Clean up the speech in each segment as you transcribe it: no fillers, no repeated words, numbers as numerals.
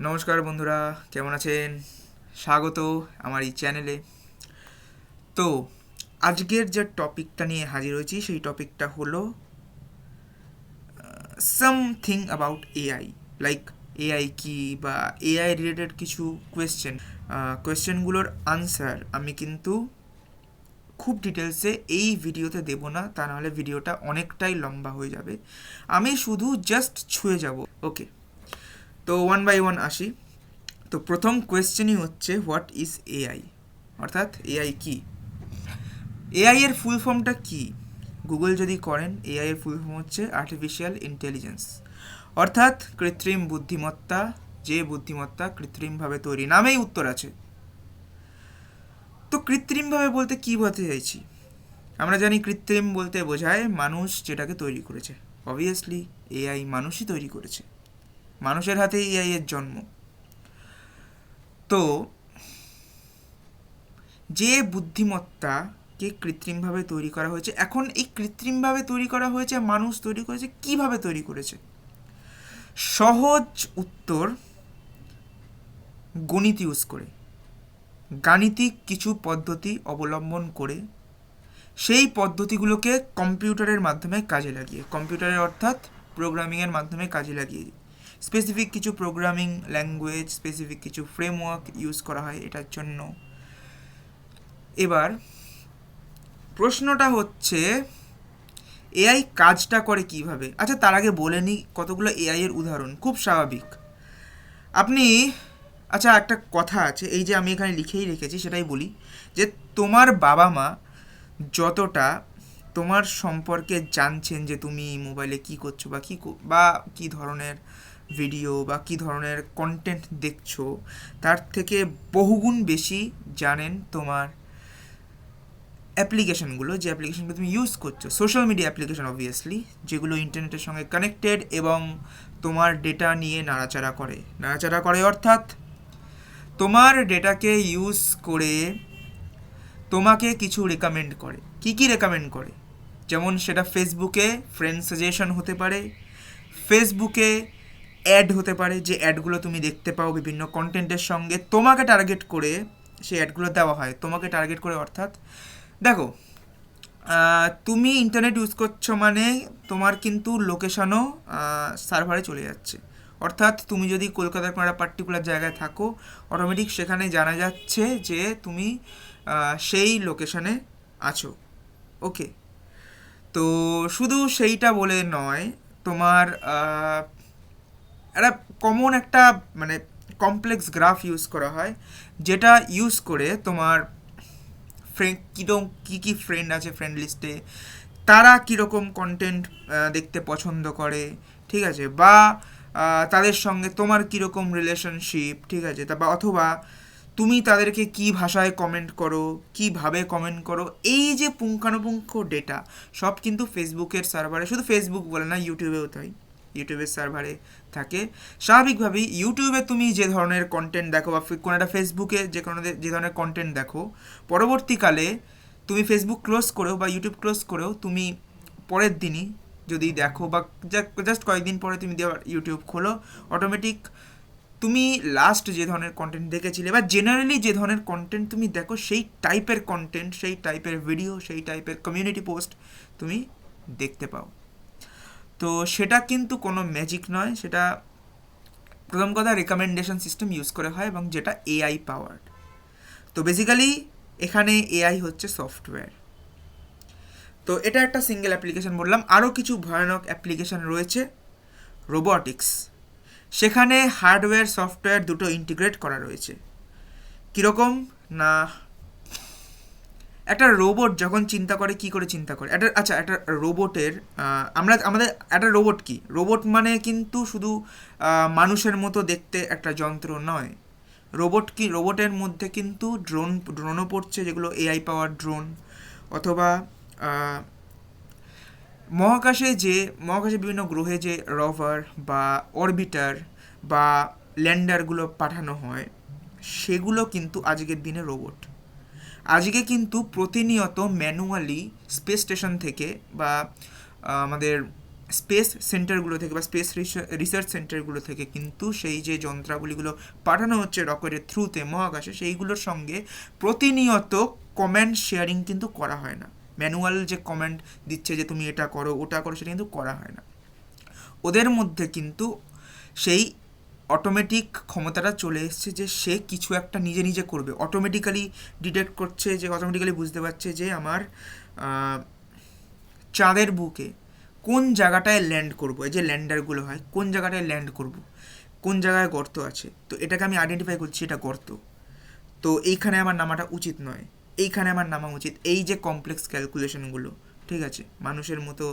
নমস্কার বন্ধুরা, কেমন আছেন? স্বাগত আমার এই চ্যানেলে। তো আজকের যে টপিকটা নিয়ে হাজির হয়েছি সেই টপিকটা হলো something about AI, like AI কি বা এআই রিলেটেড কিছু কোয়েশ্চেনগুলোর আনসার আমি কিন্তু খুব ডিটেলসে এই ভিডিওতে দেব না, তা নাহলে ভিডিওটা অনেকটাই লম্বা হয়ে যাবে। আমি শুধু জাস্ট ছুঁয়ে যাব। ওকে, তো ওয়ান বাই ওয়ান আসি। তো প্রথম কোয়েশ্চেনই হচ্ছে হোয়াট ইজ এআই, অর্থাৎ এআই কি। এআই এর ফুল ফর্মটা কি? গুগল যদি করেন, এআই এর ফুল ফর্ম হচ্ছে আর্টিফিশিয়াল ইন্টেলিজেন্স, অর্থাৎ কৃত্রিম বুদ্ধিমত্তা, যে বুদ্ধিমত্তা কৃত্রিমভাবে তৈরি, নামেই উত্তর আছে। তো কৃত্রিমভাবে বলতে কি বোঝাতে চাইছি? আমরা জানি কৃত্রিম বলতে বোঝায় মানুষ যেটাকে তৈরি করেছে। অবভিয়াসলি এআই মানুষই তৈরি করেছে, মানুষের হাতেই এআই এর জন্ম। তো যে বুদ্ধিমত্তাকে কৃত্রিমভাবে তৈরি করা হয়েছে, এখন এই কৃত্রিমভাবে তৈরি করা হয়েছে, মানুষ তৈরি করেছে, কিভাবে তৈরি করেছে? সহজ উত্তর, গণিত ইউজ করে, গাণিতিক কিছু পদ্ধতি অবলম্বন করে, সেই পদ্ধতিগুলোকে কম্পিউটারের মাধ্যমে কাজে লাগিয়ে, কম্পিউটারের অর্থাৎ প্রোগ্রামিংয়ের মাধ্যমে কাজে লাগিয়ে, স্পেসিফিক কিছু প্রোগ্রামিং ল্যাঙ্গুয়েজ, স্পেসিফিক কিছু ফ্রেমওয়ার্ক ইউজ করা হয় এটার জন্য। এবার প্রশ্নটা হচ্ছে এআই কাজটা করে কিভাবে। আচ্ছা, তার আগে বলে নিই কতগুলো এআই এর উদাহরণ, খুব স্বাভাবিক। আপনি, আচ্ছা একটা কথা আছে, এই যে আমি এখানে লিখেই রেখেছি সেটাই বলি, যে তোমার বাবা মা যতটা তোমার সম্পর্কে জানছেন, যে তুমি মোবাইলে কী করছো বা বা কী ধরনের ভিডিও বা কী ধরনের কন্টেন্ট দেখছো, তার থেকে বহুগুণ বেশি জানেন তোমার অ্যাপ্লিকেশনগুলো, যে অ্যাপ্লিকেশনগুলো তুমি ইউজ করছো, সোশ্যাল মিডিয়া অ্যাপ্লিকেশন অবভিয়াসলি, যেগুলো ইন্টারনেটের সঙ্গে কানেক্টেড এবং তোমার ডেটা নিয়ে নাড়াচাড়া করে অর্থাৎ তোমার ডেটাকে ইউজ করে তোমাকে কিছু রেকমেন্ড করে। কি কি রেকমেন্ড করে? যেমন সেটা ফেসবুকে ফ্রেন্ড সাজেশন হতে পারে, ফেসবুকে অ্যাড হতে পারে, যে অ্যাডগুলো তুমি দেখতে পাও বিভিন্ন কন্টেন্টের সঙ্গে, তোমাকে টার্গেট করে সেই অ্যাডগুলো দেওয়া হয়, তোমাকে টার্গেট করে। অর্থাৎ দেখো, তুমি ইন্টারনেট ইউজ করছো মানে তোমার কিন্তু লোকেশনও সার্ভারে চলে যাচ্ছে। অর্থাৎ তুমি যদি কলকাতার কোনো একটা পার্টিকুলার জায়গায় থাকো, অটোমেটিক সেখানে জানা যাচ্ছে যে তুমি সেই লোকেশনে আছো। ওকে, তো শুধু সেইটা বলে নয়, তোমার একটা কমন একটা মানে কমপ্লেক্স গ্রাফ ইউজ করা হয়, যেটা ইউজ করে তোমার ফ্রেন্ড কীরকম, কী কী ফ্রেন্ড আছে ফ্রেন্ড লিস্টে, তারা কীরকম কন্টেন্ট দেখতে পছন্দ করে, ঠিক আছে, বা তাদের সঙ্গে তোমার কীরকম রিলেশনশিপ, ঠিক আছে, তা বা অথবা তুমি তাদেরকে কী ভাষায় কমেন্ট করো, কীভাবে কমেন্ট করো, এই যে পুঙ্খানুপুঙ্খ ডেটা সব কিন্তু ফেসবুকের সার্ভারে, শুধু ফেসবুক বলে না, ইউটিউবেও তাই, ইউটিউবের সার্ভারে থাকে। স্বাভাবিকভাবেই ইউটিউবে তুমি যে ধরনের কন্টেন্ট দেখো বা কোনো একটা ফেসবুকে যে ধরনের কন্টেন্ট দেখো, পরবর্তীকালে তুমি ফেসবুক ক্লোজ করেও বা ইউটিউব ক্লোজ করেও তুমি পরের দিনই যদি দেখো বা জাস্ট কয়েকদিন পরে তুমি ইউটিউব খোলো, অটোমেটিক তুমি লাস্ট যে ধরনের কন্টেন্ট দেখেছিলে বা জেনারেলি যে ধরনের কন্টেন্ট তুমি দেখো, সেই টাইপের কন্টেন্ট, সেই টাইপের ভিডিও, সেই টাইপের কমিউনিটি পোস্ট তুমি দেখতে পাও। তো সেটা কিন্তু কোনো ম্যাজিক নয়, সেটা প্রথম কথা রেকমেন্ডেশন সিস্টেম ইউজ করে হয়, এবং যেটা এআই পাওয়ার্ড। তো বেসিক্যালি এখানে এআই হচ্ছে সফটওয়্যার। তো এটা একটা সিঙ্গেল অ্যাপ্লিকেশন বললাম, আরও কিছু ভয়ানক অ্যাপ্লিকেশন রয়েছে। রোবোটিক্স, সেখানে হার্ডওয়্যার সফটওয়্যার দুটো ইন্টিগ্রেট করা রয়েছে। কীরকম না, একটা রোবট যখন চিন্তা করে, কি করে চিন্তা করে, একটা রোবটের, আমাদের একটা রোবট কি, রোবট মানে কিন্তু শুধু মানুষের মতো দেখতে একটা যন্ত্র নয়। রোবটের মধ্যে কিন্তু ড্রোনও পড়ছে, যেগুলো এআই পাওয়ার ড্রোন, অথবা মহাকাশে বিভিন্ন গ্রহে যে রভার বা অরবিটার বা ল্যান্ডারগুলো পাঠানো হয়, সেগুলো কিন্তু আজকের দিনে রোবট। আজকে কিন্তু প্রতিনিয়ত ম্যানুয়ালি স্পেস স্টেশন থেকে বা আমাদের স্পেস সেন্টারগুলো থেকে বা স্পেস রিসার্চ সেন্টারগুলো থেকে কিন্তু সেই যে যন্ত্রাবলীগুলো পাঠানো হচ্ছে রকেটের থ্রুতে মহাকাশে, সেইগুলোর সঙ্গে প্রতিনিয়ত কমেন্ট শেয়ারিং কিন্তু করা হয় না। ম্যানুয়াল যে কমেন্ট দিচ্ছে যে তুমি এটা করো ওটা করো, সেটা কিন্তু করা হয় না। ওদের মধ্যে কিন্তু সেই অটোমেটিক ক্ষমতাটা চলে এসছে যে সে কিছু একটা নিজে নিজে করবে, অটোমেটিক্যালি ডিটেক্ট করছে, যে অটোমেটিক্যালি বুঝতে পারছে যে আমার চাঁদের বুকে কোন জায়গাটায় ল্যান্ড করবো, এই যে ল্যান্ডারগুলো হয় কোন জায়গাটায় ল্যান্ড করব, কোন জায়গায় গর্ত আছে, তো এটাকে আমি আইডেন্টিফাই করছি এটা গর্ত, তো এইখানে আমার নামাটা উচিত নয়, এইখানে আমার নামা উচিত। এই যে কমপ্লেক্স ক্যালকুলেশনগুলো, ঠিক আছে, মানুষের মতো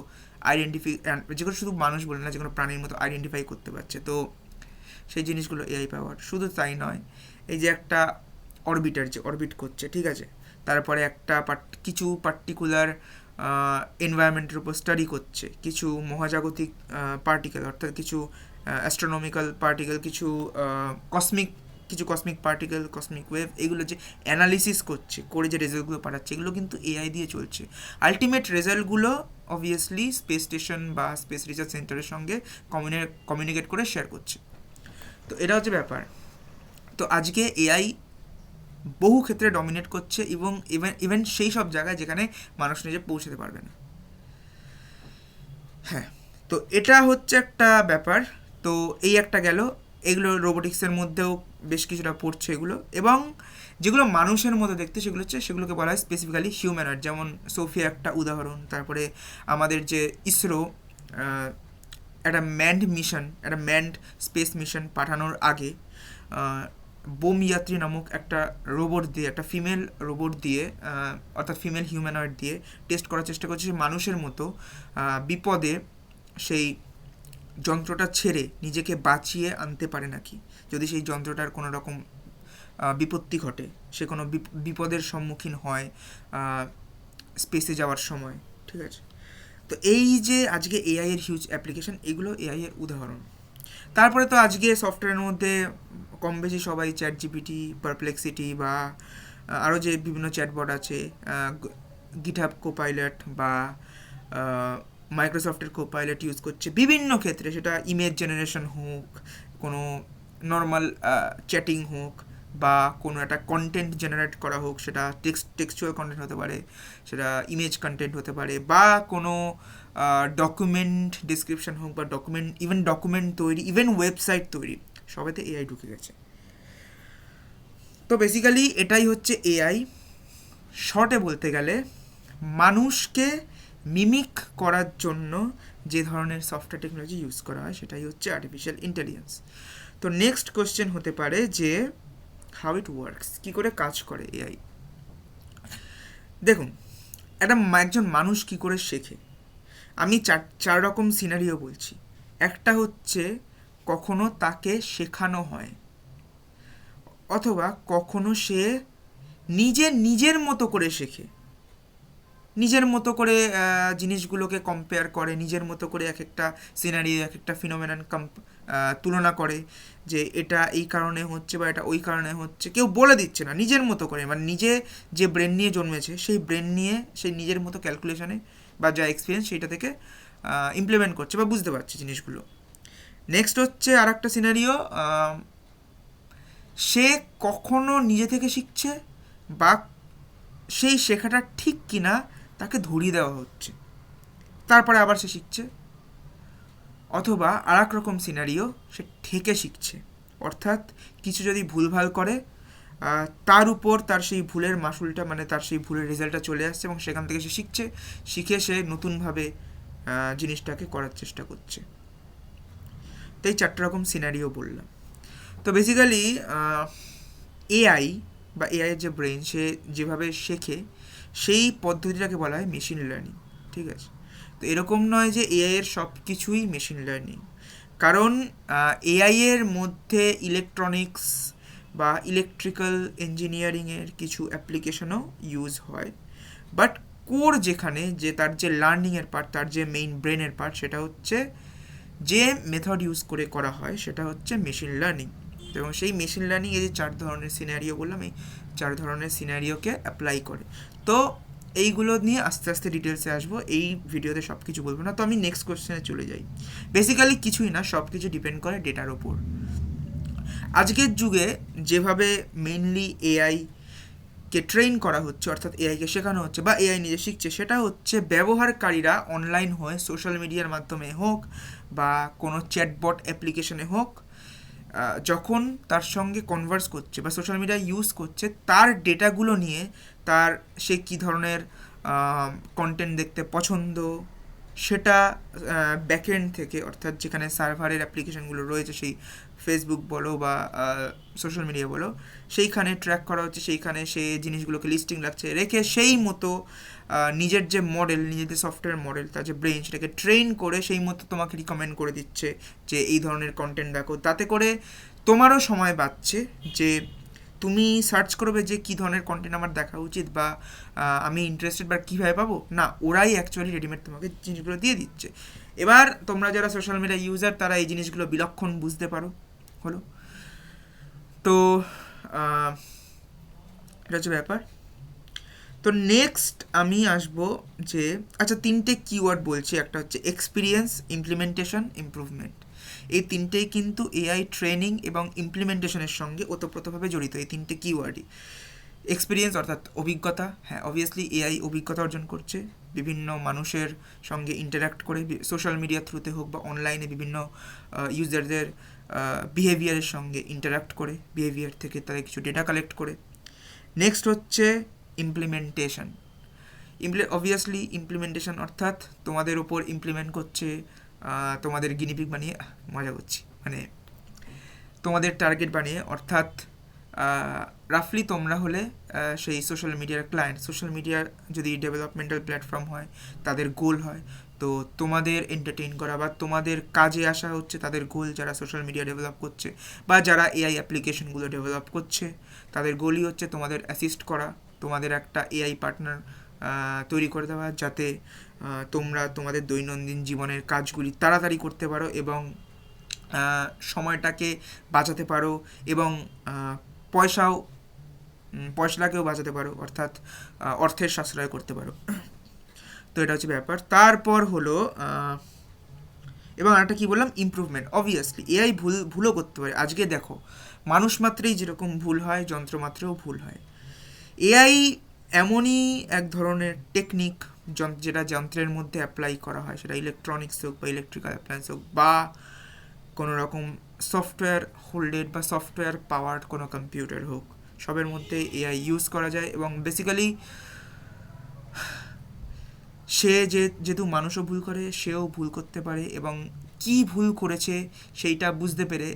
আইডেন্টিফাই, যেগুলো শুধু মানুষ বলে না, যেগুলো প্রাণীর মতো আইডেন্টিফাই করতে পারছে, তো সেই জিনিসগুলো এআই পাওয়ার। শুধু তাই নয়, এই যে একটা অরবিটার যে অরবিট করছে, ঠিক আছে, তারপরে একটা কিছু পার্টিকুলার এনভায়রনমেন্টের উপর স্টাডি করছে, কিছু মহাজাগতিক পার্টিকেল, অর্থাৎ কিছু অ্যাস্ট্রোনমিক্যাল পার্টিকেল, কিছু কসমিক পার্টিকেল, কসমিক ওয়েভ, এগুলো যে অ্যানালিসিস করছে, করে যে রেজাল্টগুলো পাঠাচ্ছে, এগুলো কিন্তু এআই দিয়ে চলছে। আলটিমেট রেজাল্টগুলো অবভিয়াসলি স্পেস স্টেশন বা স্পেস রিসার্চ সেন্টারের সঙ্গে কমিউনিকেট করে শেয়ার করছে। তো এটা হচ্ছে ব্যাপার। তো আজকে এআই বহু ক্ষেত্রে ডমিনেট করছে, এবং ইভেন সেই সব জায়গায় যেখানে মানুষ নিজে পৌঁছাতে পারবে না। হ্যাঁ, তো এটা হচ্ছে একটা ব্যাপার। তো এই একটা গেল, এগুলো রোবোটিক্সের মধ্যেও বেশ কিছুটা পড়ছে এগুলো, এবং যেগুলো মানুষের মতো দেখতে সেগুলো হচ্ছে, সেগুলোকে বলা হয় স্পেসিফিক্যালি হিউম্যানয়েড, যেমন সোফিয়া একটা উদাহরণ। তারপরে আমাদের যে ইসরো একটা ম্যান্ড স্পেস মিশন পাঠানোর আগে বোম ইয়াত্রী নামক একটা রোবট দিয়ে, একটা ফিমেল রোবট দিয়ে, অর্থাৎ ফিমেল হিউম্যানয়েড দিয়ে টেস্ট করার চেষ্টা করছে যে মানুষের মতো বিপদে সেই যন্ত্রটা ছেড়ে নিজেকে বাঁচিয়ে আনতে পারে নাকি, যদি সেই যন্ত্রটার কোনো রকম বিপত্তি ঘটে, সে কোনো বিপদের সম্মুখীন হয় স্পেসে যাওয়ার সময়, ঠিক আছে। তো এই যে আজকে এআই এর হিউজ অ্যাপ্লিকেশন, এগুলো এআই এর উদাহরণ। তারপরে তো আজকে সফটওয়্যারের মধ্যে কম বেশি সবাই চ্যাট জিপিটি, পারপ্লেক্সিটি বা আরও যে বিভিন্ন চ্যাটবট আছে, গিটহাব কোপাইলট বা মাইক্রোসফটের কোপাইলট ইউজ করছে বিভিন্ন ক্ষেত্রে, সেটা ইমেজ জেনারেশন হোক, কোনো নর্মাল চ্যাটিং হোক, বা কোনো একটা কন্টেন্ট জেনারেট করা হোক, সেটা টেক্সচুয়াল কন্টেন্ট হতে পারে, সেটা ইমেজ কন্টেন্ট হতে পারে, বা কোনো ডকুমেন্ট ডিসক্রিপশন হোক, বা ডকুমেন্ট তৈরি, ইভেন ওয়েবসাইট তৈরি, সবেতে এআই ঢুকে গেছে। তো বেসিক্যালি এটাই হচ্ছে এআই। শর্টে বলতে গেলে মানুষকে মিমিক করার জন্য যে ধরনের সফটওয়্যার টেকনোলজি ইউজ করা হয় সেটাই হচ্ছে আর্টিফিশিয়াল ইন্টেলিজেন্স। তো নেক্সট কোয়েশ্চেন হতে পারে যে হাউ ইট ওয়ার্কস, কী করে কাজ করে এআই। দেখুন, একজন মানুষ কি করে শেখে, আমি চার রকম সিনারিও বলছি। একটা হচ্ছে কখনো তাকে শেখানো হয়, অথবা কখনো সে নিজের মতো করে শেখে, নিজের মতো করে জিনিসগুলোকে কম্পেয়ার করে, নিজের মতো করে এক একটা সিনারি, এক একটা ফিনোমেনন তুলনা করে, যে এটা এই কারণে হচ্ছে বা এটা ওই কারণে হচ্ছে, কেউ বলে দিচ্ছে না, নিজের মতো করে, মানে নিজে যে ব্রেন নিয়ে জন্মেছে সেই ব্রেন নিয়ে সেই নিজের মতো ক্যালকুলেশনে বা যা এক্সপিরিয়েন্স সেইটা থেকে ইমপ্লিমেন্ট করছে বা বুঝতে পারছে জিনিসগুলো। নেক্সট হচ্ছে আর একটা সিনারিও, সে কখনো নিজে থেকে শিখছে, বা সেই শেখাটা ঠিক কিনা তাকে ধরিয়ে দেওয়া হচ্ছে, তারপরে আবার সে শিখছে। অথবা আর এক রকম সিনারিও, সে ঠেকে শিখছে, অর্থাৎ কিছু যদি ভুলভাল করে তার উপর তার সেই ভুলের মাসুলটা, মানে তার সেই ভুলের রেজাল্টটা চলে আসছে, এবং সেখান থেকে সে শিখে সে নতুনভাবে জিনিসটাকে করার চেষ্টা করছে। তো এই চারটে রকম সিনারিও বললাম। তো বেসিক্যালি এআই বা এআইয়ের যে ব্রেন, সে যেভাবে শেখে সেই পদ্ধতিটাকে বলা হয় মেশিন লার্নিং, ঠিক আছে। তো এরকম নয় যে এআই এর সব কিছুই মেশিন লার্নিং, কারণ এআই এর মধ্যে ইলেকট্রনিক্স বা ইলেকট্রিক্যাল ইঞ্জিনিয়ারিংয়ের কিছু অ্যাপ্লিকেশনও ইউজ হয়, বাট কোর যেখানে, যে তার যে লার্নিংয়ের পার্ট, তার যে মেইন ব্রেনের পার্ট, সেটা হচ্ছে যে মেথড ইউজ করে করা হয় সেটা হচ্ছে মেশিন লার্নিং। এবং সেই মেশিন লার্নিং এই যে চার ধরনের সিনারিও বললাম, এই চার ধরনের সিনারিওকে অ্যাপ্লাই করে। তো এইগুলো নিয়ে আস্তে আস্তে ডিটেলসে আসবো, এই ভিডিওতে সব কিছু বলবো না। তো আমি নেক্সট কোয়েশ্চেনে চলে যাই। বেসিক্যালি কিছুই না, সব কিছু ডিপেন্ড করে ডেটার ওপর। আজকের যুগে যেভাবে মেইনলি এআই কে ট্রেন করা হচ্ছে, অর্থাৎ এআইকে শেখানো হচ্ছে বা এআই নিজে শিখছে, সেটা হচ্ছে ব্যবহারকারীরা অনলাইন হয়ে সোশ্যাল মিডিয়ার মাধ্যমে হোক বা কোনো চ্যাটবট অ্যাপ্লিকেশনে হোক, যখন তার সঙ্গে কনভার্স করছে বা সোশ্যাল মিডিয়া ইউজ করছে, তার ডেটাগুলো নিয়ে তার সে কী ধরনের কন্টেন্ট দেখতে পছন্দ, সেটা ব্যাকএন্ড থেকে, অর্থাৎ যেখানে সার্ভারের অ্যাপ্লিকেশনগুলো রয়েছে, সেই ফেসবুক বলো বা সোশ্যাল মিডিয়া বলো, সেইখানে ট্র্যাক করা হচ্ছে, সেইখানে সে জিনিসগুলোকে লিস্টিং রাখছে, রেখে সেই মতো নিজের যে মডেল, নিজের যে সফটওয়্যার মডেল, তার যে ব্রেন, সেটাকে ট্রেন করে সেই মতো তোমাকে রিকমেন্ড করে দিচ্ছে যে এই ধরনের কন্টেন্ট দেখো। তাতে করে তোমারও সময় বাঁচছে, যে তুমি সার্চ করবে যে কী ধরনের কন্টেন্ট আমার দেখা উচিত বা আমি ইন্টারেস্টেড বা কীভাবে পাবো, না, ওরাই অ্যাকচুয়ালি রেডিমেড তোমাকে জিনিসগুলো দিয়ে দিচ্ছে। এবার তোমরা যারা সোশ্যাল মিডিয়া ইউজার, তারা এই জিনিসগুলো বিলক্ষণ বুঝতে পারো। হলো তো এটা হচ্ছে ব্যাপার। তো নেক্সট আমি আসবো যে, আচ্ছা, 3টে কিওয়ার্ড বলছি। একটা হচ্ছে এক্সপিরিয়েন্স, ইমপ্লিমেন্টেশন, ইমপ্রুভমেন্ট। এই তিনটেই কিন্তু এআই ট্রেনিং এবং ইমপ্লিমেন্টেশনের সঙ্গে ওতপ্রোতভাবে জড়িত, এই 3টে কিওয়ার্ডই। এক্সপিরিয়েন্স অর্থাৎ অভিজ্ঞতা, হ্যাঁ, অবভিয়াসলি এআই অভিজ্ঞতা অর্জন করছে বিভিন্ন মানুষের সঙ্গে ইন্টারাক্ট করে, সোশ্যাল মিডিয়া থ্রুতে হোক বা অনলাইনে বিভিন্ন ইউজারদের বিহেভিয়ারের সঙ্গে ইন্টারাক্ট করে, বিহেভিয়ার থেকে তাদের কিছু ডেটা কালেক্ট করে। নেক্সট হচ্ছে ইমপ্লিমেন্টেশন। অবভিয়াসলি ইমপ্লিমেন্টেশন অর্থাৎ তোমাদের ওপর ইমপ্লিমেন্ট করছে, তোমাদের গিনিপিগ বানিয়ে, মজা করছি, মানে তোমাদের টার্গেট বানিয়ে, অর্থাৎ রাফলি তোমরা হলে সেই সোশ্যাল মিডিয়ার ক্লায়েন্ট। সোশ্যাল মিডিয়ার যদি ডেভেলপমেন্টাল প্ল্যাটফর্ম হয়, তাদের গোল হয় তো তোমাদের এন্টারটেইন করা বা তোমাদের কাজে আসা হচ্ছে তাদের গোল, যারা সোশ্যাল মিডিয়া ডেভেলপ করছে বা যারা এআই অ্যাপ্লিকেশনগুলো ডেভেলপ করছে, তাদের গোলই হচ্ছে তোমাদের অ্যাসিস্ট করা, তোমাদের একটা এআই পার্টনার তৈরি করে দেওয়া, যাতে তোমরা তোমাদের দৈনন্দিন জীবনের কাজগুলি তাড়াতাড়ি করতে পারো এবং সময়টাকে বাঁচাতে পারো এবং পয়সাটাকেও বাঁচাতে পারো, অর্থাৎ অর্থের সাশ্রয় করতে পারো। তো এটা হচ্ছে ব্যাপার। তারপর হলো এবং আরেকটা কী বললাম, ইমপ্রুভমেন্ট। অবভিয়াসলি এআই ভুলও করতে পারে। আজকে দেখো, মানুষ মাত্রেই যেরকম ভুল হয়, যন্ত্র মাত্রেও ভুল হয়। এআই এমনই এক ধরনের টেকনিক যেটা যন্ত্রের মধ্যে অ্যাপ্লাই করা হয়, সেটা ইলেকট্রনিক্স হোক বা ইলেকট্রিক্যাল অ্যাপ্লায়েন্স হোক বা কোনো রকম সফটওয়্যার হোল্ডেড বা সফটওয়্যার পাওয়ার্ড কোনো কম্পিউটার হোক, সবের মধ্যে এআই ইউজ করা যায়। এবং বেসিক্যালি সে যেহেতু মানুষও ভুল করে, সেও ভুল করতে পারে এবং কি ভুল করেছে সেইটা বুঝতে পেরে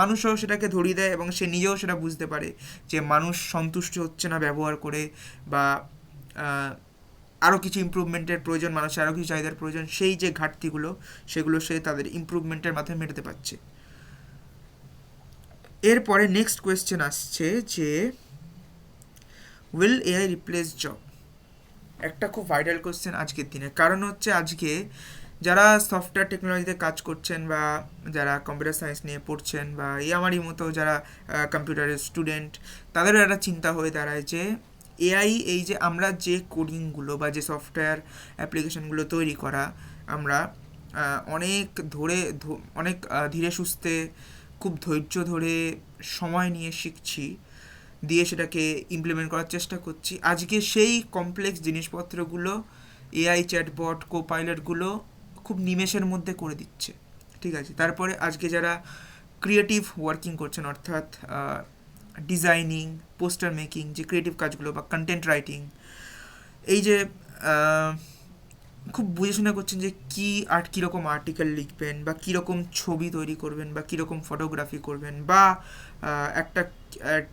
মানুষও সেটাকে ধরিয়ে দেয় এবং সে নিজেও সেটা বুঝতে পারে যে মানুষ সন্তুষ্ট হচ্ছে না ব্যবহার করে, বা আরও কিছু ইমপ্রুভমেন্টের প্রয়োজন, মানুষের আরও কিছু চাহিদার প্রয়োজন, সেই যে ঘাটতিগুলো, সেগুলো সে তাদের ইমপ্রুভমেন্টের মাধ্যমে মেটাতে পারছে। এরপরে নেক্সট কোয়েশ্চেন আসছে যে, উইল এআই রিপ্লেস জব? একটা খুব ভাইটাল কোয়েশ্চেন আজকের দিনে। কারণ হচ্ছে আজকে যারা সফটওয়্যার টেকনোলজিতে কাজ করছেন বা যারা কম্পিউটার সায়েন্স নিয়ে পড়ছেন বা আমারই মতো যারা কম্পিউটারের স্টুডেন্ট, তাদেরও একটা চিন্তা হয়ে দাঁড়ায় যে এআই, এই যে আমরা যে কোডিংগুলো বা যে সফটওয়্যার অ্যাপ্লিকেশনগুলো তৈরি করা, আমরা অনেক ধীরে সুস্থে, খুব ধৈর্য ধরে, সময় নিয়ে শিখছি, দিয়ে সেটাকে ইমপ্লিমেন্ট করার চেষ্টা করছি। আজকে সেই কমপ্লেক্স জিনিসপত্রগুলো এআই চ্যাটবট, কোপাইলটগুলো খুব নিমেষের মধ্যে করে দিচ্ছে, ঠিক আছে। তারপরে আজকে যারা ক্রিয়েটিভ ওয়ার্কিং করছেন, অর্থাৎ ডিজাইনিং, পোস্টার মেকিং, যে ক্রিয়েটিভ কাজগুলো বা কন্টেন্ট রাইটিং, এই যে খুব বুঝে শুনে করছেন যে কীরকম আর্টিকেল লিখবেন বা কীরকম ছবি তৈরি করবেন বা কীরকম ফটোগ্রাফি করবেন বা একটা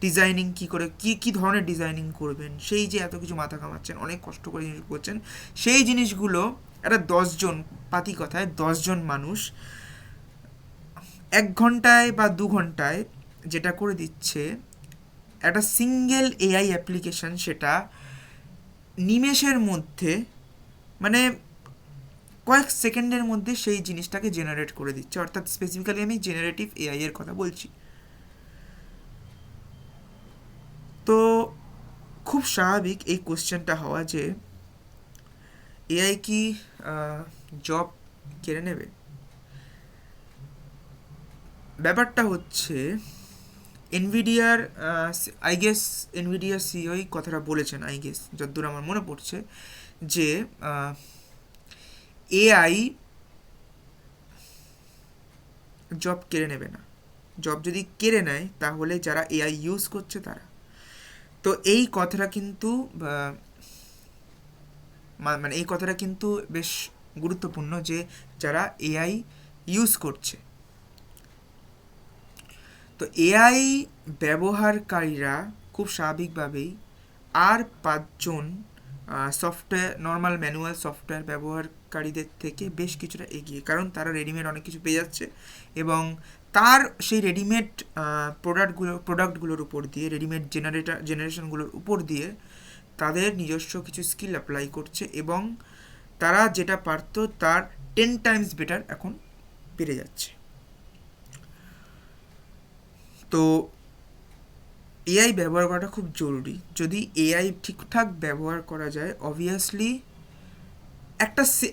ডিজাইনিং কী ধরনের ডিজাইনিং করবেন, সেই যে এত কিছু মাথা কামাচ্ছেন, অনেক কষ্ট করে জিনিস করছেন, সেই জিনিসগুলো একটা 10জন, পাতি কথায় 10জন মানুষ 1 ঘন্টায় বা 2 ঘন্টায় যেটা করে দিচ্ছে একটা সিঙ্গেল এআই অ্যাপ্লিকেশন, সেটা নিমেষের মধ্যে, মানে কয়েক সেকেন্ডের মধ্যে সেই জিনিসটাকে জেনারেট করে দিচ্ছে। অর্থাৎ স্পেসিফিক্যালি আমি জেনারেটিভ এআই এর কথা বলছি। তো খুব স্বাভাবিক এই কোশ্চেনটা হওয়া যে এআই কি জব কেড়ে নেবে। ব্যাপারটা হচ্ছে এনভিডিয়ার আই গেস এনভিডিয়ার সিইওই কথাটা বলেছেন, আই গেস যতদূর আমার মনে পড়ছে, যে এআই জব কেড়ে নেবে না। জব যদি কেড়ে নেয় তাহলে যারা এআই ইউজ করছে তারা। তো এই কথাটা কিন্তু মানে এই কথাটা কিন্তু বেশ গুরুত্বপূর্ণ, যে যারা এআই ইউজ করছে। তো এআই ব্যবহারকারীরা খুব স্বাভাবিকভাবেই আর 5জন সফটওয়্যার নর্মাল ম্যানুয়াল সফটওয়্যার ব্যবহারকারীদের থেকে বেশ কিছুটা এগিয়ে, কারণ তারা রেডিমেড অনেক কিছু পেয়ে যাচ্ছে এবং তার সেই রেডিমেড প্রোডাক্টগুলোর উপর দিয়ে, রেডিমেড জেনারেশনগুলোর উপর দিয়ে তাদের নিজস্ব কিছু স্কিল অ্যাপ্লাই করছে এবং তারা যেটা পারতো তার 10 টাইমস বেটার এখন পেরে যাচ্ছে। তো এআই ব্যবহার করাটা খুব জরুরি। যদি এআই ঠিকঠাক ব্যবহার করা যায়, অবভিয়াসলি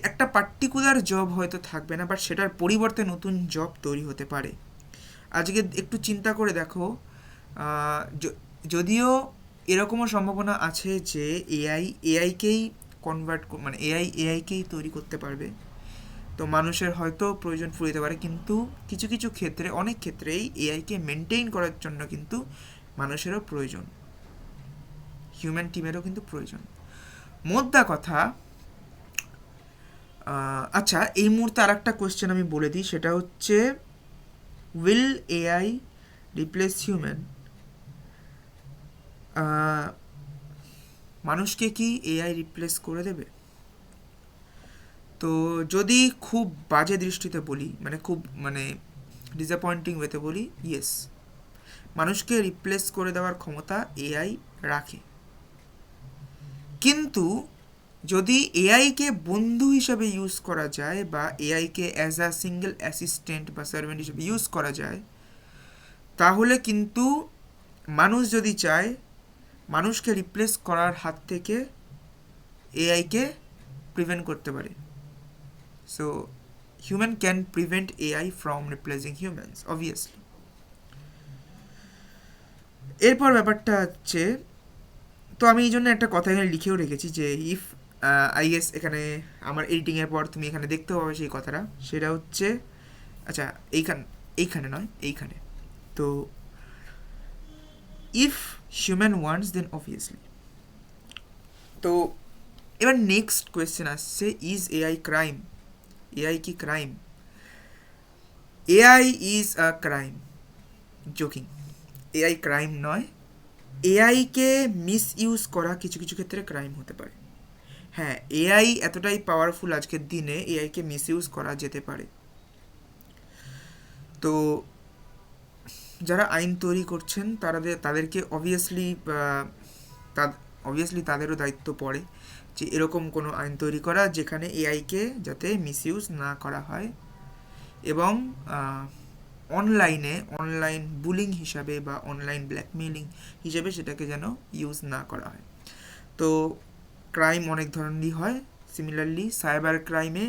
একটা পার্টিকুলার জব হয়তো থাকবে না, বাট সেটার পরিবর্তে নতুন জব তৈরি হতে পারে। আজকে একটু চিন্তা করে দেখো, যদিও এরকমও সম্ভাবনা আছে যে এআইকেই মানে এআইকেই তৈরি করতে পারবে, তো মানুষের হয়তো প্রয়োজন ফুরিয়ে যেতে পারে, কিন্তু কিছু কিছু ক্ষেত্রে, অনেক ক্ষেত্রেই এআইকে মেনটেন করার জন্য কিন্তু মানুষেরও প্রয়োজন, হিউম্যান টিমেরও কিন্তু প্রয়োজন। মোদ্দা কথা, আচ্ছা এই মুহূর্তে আর একটা কোয়েশ্চেন আমি বলে দিই, সেটা হচ্ছে উইল এআই রিপ্লেস হিউম্যান? মানুষকে কি এআই রিপ্লেস করে দেবে? তো যদি খুব বাজে দৃষ্টিতে বলি, খুব ডিসঅ্যাপয়েন্টিং ওয়েতে বলি, ইয়েস, মানুষকে রিপ্লেস করে দেওয়ার ক্ষমতা এআই রাখে। কিন্তু যদি এআইকে বন্ধু হিসাবে ইউজ করা যায় বা এআইকে অ্যাজ আ সিঙ্গেল অ্যাসিস্ট্যান্ট বা সার্ভেন্ট হিসেবে ইউজ করা যায়, তাহলে কিন্তু মানুষ যদি চায়, মানুষকে রিপ্লেস করার হাত থেকে এআইকে প্রিভেন্ট করতে পারে। So human can prevent AI from replacing humans, obviously. এরপর ব্যাপারটা হচ্ছে, তো আমি এই জন্য একটা কথা এখানে লিখেও রেখেছি যে ইফ আই গেস এখানে আমার এডিটিংয়ের পর তুমি এখানে দেখতেও পাবে সেই কথাটা, সেটা হচ্ছে, আচ্ছা এইখানে নয়, এইখানে। তো if human wants then obviously. তো এবার নেক্সট কোয়েশ্চেন আসছে, ইজ এআই ক্রাইম? এআই কি ক্রাইম? AI is a crime, joking. AI crime নয়। এআইকে মিস ইউজ করা কিছু কিছু ক্ষেত্রে ক্রাইম হতে পারে। হ্যাঁ, এআই এতটাই পাওয়ারফুল আজকের দিনে, এআইকে মিস ইউজ করা যেতে পারে। তো যারা আইন তৈরি করছেন তাদেরকে অবভিয়াসলি তাদেরও দায়িত্ব পড়ে যে এরকম কোনো আইন তৈরি করা যেখানে এআইকে যাতে মিস ইউজ না করা হয় এবং অনলাইন বুলিং হিসাবে বা অনলাইন ব্ল্যাকমেইলিং হিসাবে সেটাকে যেন ইউজ না করা হয়। তো ক্রাইম অনেক ধরনেরই হয়। সিমিলারলি সাইবার ক্রাইমে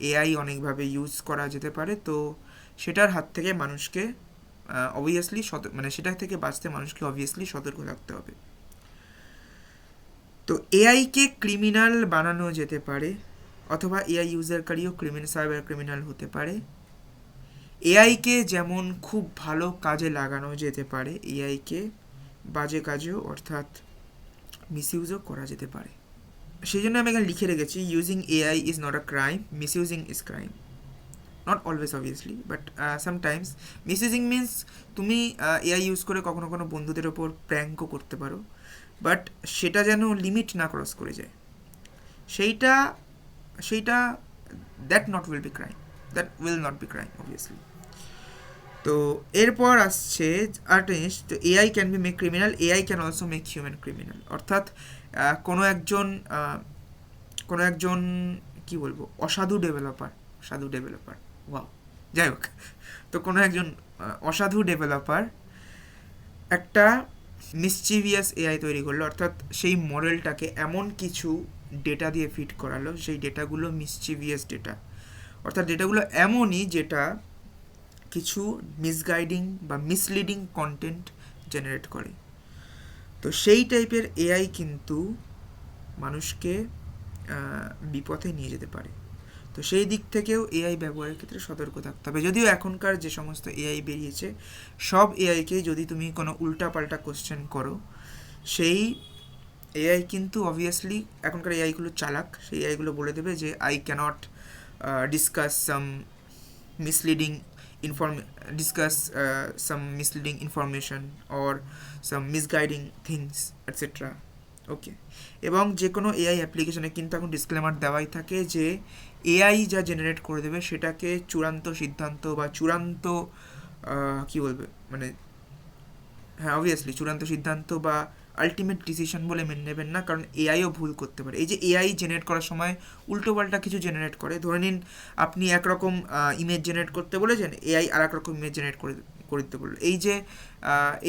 এআই অনেকভাবে ইউজ করা যেতে পারে। তো সেটার হাত থেকে মানুষকে অবভিয়াসলি সেটা থেকে বাঁচতে মানুষকে অবভিয়াসলি সতর্ক থাকতে হবে। তো এআইকে ক্রিমিনাল বানানো যেতে পারে, অথবা এআই ইউজারকারীও সাইবার ক্রিমিনাল হতে পারে। এআইকে যেমন খুব ভালো কাজে লাগানো যেতে পারে, এআইকে বাজে কাজেও অর্থাৎ মিসইউজও করা যেতে পারে। সেই জন্য আমি এখানে লিখে রেখেছি, using AI is not a crime, misusing is crime. Not always obviously, but sometimes. Misusing means তুমি এআই ইউজ করে কখনো কোনো বন্ধুদের ওপর প্র্যাঙ্কও করতে পারো, বাট সেটা যেন লিমিট না ক্রস করে যায়, সেইটা that will not be crime obviously. তো এরপর আসছে আরেকটা জিনিস, তো AI can be make criminal, AI can also make human criminal. অর্থাৎ কোনো একজন কি বলবো, অসাধু ডেভেলপার, ওয়াও, যাই হোক, তো কোনো একজন অসাধু ডেভেলপার একটা মিসচিভিয়াস এআই তৈরি করলো, অর্থাৎ সেই মডেলটাকে এমন কিছু ডেটা দিয়ে ফিট করালো, সেই ডেটাগুলো মিসচিভিয়াস ডেটা, অর্থাৎ ডেটাগুলো এমনই যেটা কিছু মিসগাইডিং বা মিসলিডিং কন্টেন্ট জেনারেট করে। তো সেই টাইপের এআই কিন্তু মানুষকে বিপথে নিয়ে যেতে পারে। তো সেই দিক থেকেও এআই ব্যবহারের ক্ষেত্রে সতর্ক থাকতে হবে। যদিও এখনকার যে সমস্ত এআই বেরিয়েছে, সব এআইকে যদি তুমি কোনো উল্টাপাল্টা কোশ্চেন করো, সেই এআই কিন্তু অবভিয়াসলি, এখনকার এআইগুলো চালাক, সেই এআইগুলো বলে দেবে যে I can't discuss some misleading some misleading information or some misguiding things etc. Okay, এবং যে কোনো এআই অ্যাপ্লিকেশনে কিন্তু এখন ডিসক্লেমার দেওয়াই থাকে যে এআই যা জেনারেট করে দেবে সেটাকে চূড়ান্ত সিদ্ধান্ত বা চূড়ান্ত কী বলবে, মানে হ্যাঁ অবভিয়াসলি চূড়ান্ত সিদ্ধান্ত বা আলটিমেট ডিসিশন বলে মেনে নেবেন না, কারণ এআইও ভুল করতে পারে। এই যে এআই জেনারেট করার সময় উল্টোপাল্টা কিছু জেনারেট করে, ধরে নিন আপনি একরকম ইমেজ জেনারেট করতে বলেছেন, এআই আর এক রকম ইমেজ জেনারেট করে দিতে বললো। এই যে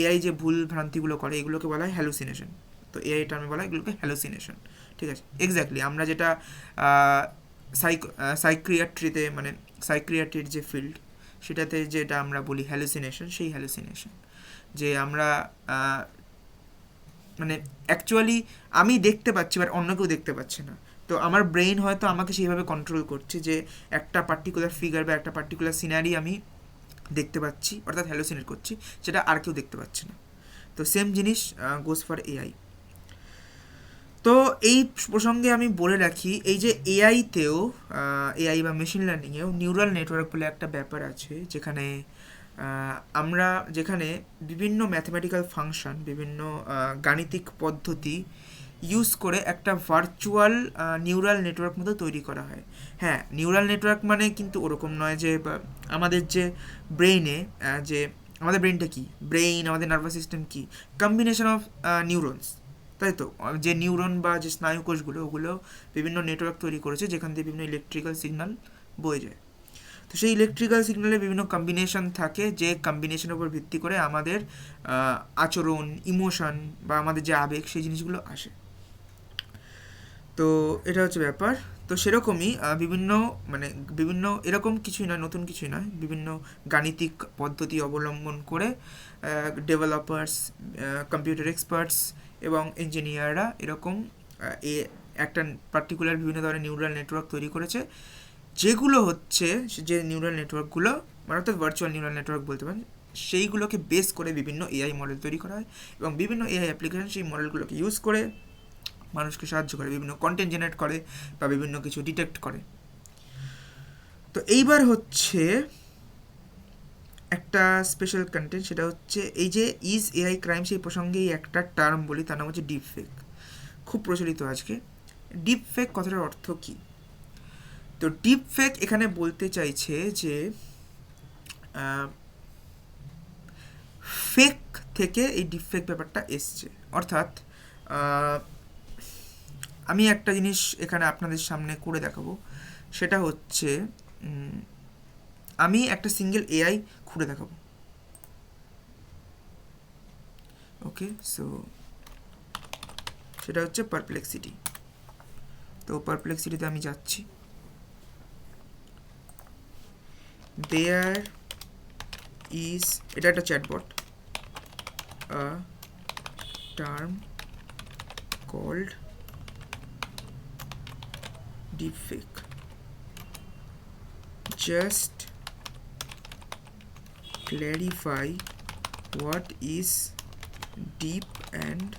এআই যে ভুল ভ্রান্তিগুলো করে, এগুলোকে বলা হয় হ্যালুসিনেশন। তো এআই টার্মে বলা হয় এগুলোকে হ্যালুসিনেশন, ঠিক আছে? এক্স্যাক্টলি আমরা যেটা সাইক্রিয়াট্রিতে, মানে সাইক্রিয়াট্রির যে ফিল্ড, সেটাতে যেটা আমরা বলি হ্যালুসিনেশন, সেই হ্যালুসিনেশন যে আমরা মানে অ্যাকচুয়ালি আমি দেখতে পাচ্ছি বাট অন্য কেউ দেখতে পাচ্ছে না। তো আমার ব্রেইন হয়তো আমাকে সেইভাবে কন্ট্রোল করছে যে একটা পার্টিকুলার ফিগার বা একটা পার্টিকুলার সিনারি আমি দেখতে পাচ্ছি, অর্থাৎ হ্যালুসিনেট করছি, যেটা আর কেউ দেখতে পাচ্ছে না। তো সেম জিনিস গোজ ফর এআই। তো এই প্রসঙ্গে আমি বলে রাখি, এই যে এআইতেও, এআই বা মেশিন লার্নিংয়েও নিউরাল নেটওয়ার্ক বলে একটা ব্যাপার আছে, যেখানে যেখানে বিভিন্ন ম্যাথমেটিক্যাল ফাংশন, বিভিন্ন গাণিতিক পদ্ধতি ইউজ করে একটা ভার্চুয়াল নিউরাল নেটওয়ার্ক মতো তৈরি করা হয়। হ্যাঁ, নিউরাল নেটওয়ার্ক মানে কিন্তু ওরকম নয় যে আমাদের যে ব্রেইনে, যে আমাদের ব্রেইনটা কী, ব্রেইন আমাদের নার্ভাস সিস্টেম কী, কম্বিনেশন অফ নিউরনস, তাই তো? যে নিউরন বা যে স্নায়ুকোষগুলো, ওগুলো বিভিন্ন নেটওয়ার্ক তৈরি করেছে যেখান থেকে বিভিন্ন ইলেকট্রিক্যাল সিগন্যাল বয়ে যায়। তো সেই ইলেকট্রিক্যাল সিগন্যালে বিভিন্ন কম্বিনেশন থাকে, যে কম্বিনেশনের উপর ভিত্তি করে আমাদের আচরণ, ইমোশন বা আমাদের যে আবেগ, সেই জিনিসগুলো আসে। তো এটা হচ্ছে ব্যাপার। তো সেরকমই বিভিন্ন এরকম কিছুই নয়, নতুন কিছুই নয়, বিভিন্ন গাণিতিক পদ্ধতি অবলম্বন করে ডেভেলপার্স, কম্পিউটার এক্সপার্টস এবং ইঞ্জিনিয়াররা এরকম একটা পার্টিকুলার বিভিন্ন ধরনের নিউরাল নেটওয়ার্ক তৈরি করেছে, যেগুলো হচ্ছে, যে নিউরাল নেটওয়ার্কগুলো মানে অর্থাৎ ভার্চুয়াল নিউরাল নেটওয়ার্ক বলতে পারেন, সেইগুলোকে বেস করে বিভিন্ন এআই মডেল তৈরি করা হয়, এবং বিভিন্ন এআই অ্যাপ্লিকেশন সেই মডেলগুলোকে ইউজ করে মানুষকে সাহায্য করে, বিভিন্ন কন্টেন্ট জেনারেট করে বা বিভিন্ন কিছু ডিটেক্ট করে। তো এইবার হচ্ছে একটা স্পেশাল কন্টেন্ট, সেটা হচ্ছে এই যে ইজ এআই ক্রাইম, সেই প্রসঙ্গেই একটা টার্ম বলি, তার নাম হচ্ছে ডিপ ফেক। খুব প্রচলিত আজকে। ডিপ ফেক কথাটার অর্থ কী? তো ডিপ ফেক এখানে বলতে চাইছে যে ফেক থেকে এই ডিপ ফেক ব্যাপারটা এসছে, অর্থাৎ আমি একটা জিনিস এখানে আপনাদের সামনে করে দেখাবো, সেটা হচ্ছে আমি একটা সিঙ্গেল এআই খুঁড়ে দেখাবো। ওকে, সো সেটা হচ্ছে পারপ্লেক্সিটি। তো পারপ্লেক্সিটিতে আমি যাচ্ছি। There is, এটা একটা chatbot, a term called deepfake. Just clarify what is deep and